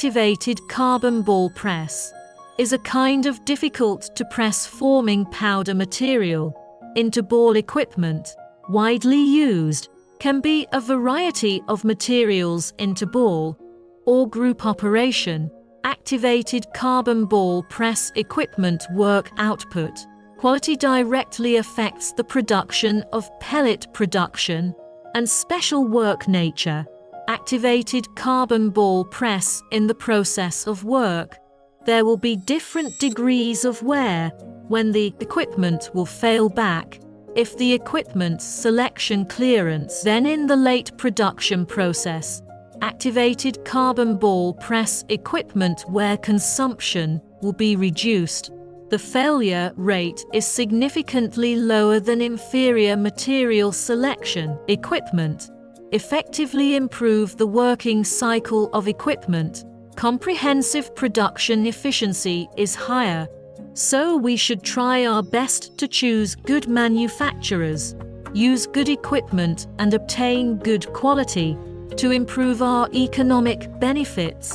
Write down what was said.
activated carbon ball press is a kind of difficult-to-press forming powder material into ball equipment, widely used, can be a variety of materials into ball or group operation. Activated carbon ball press equipment work output quality directly affects the production of pellet production and special work nature. Activated carbon ball press in the process of work. There will be different degrees of wear when the equipment will fail back if the equipment's selection clearance. Then in the late production process, activated carbon ball press equipment wear consumption will be reduced. The failure rate is significantly lower than inferior material selection equipment. Effectively improve the working cycle of equipment. Comprehensive production efficiency is higher, so we should try our best to choose good manufacturers, use good equipment and obtain good quality to improve our economic benefits.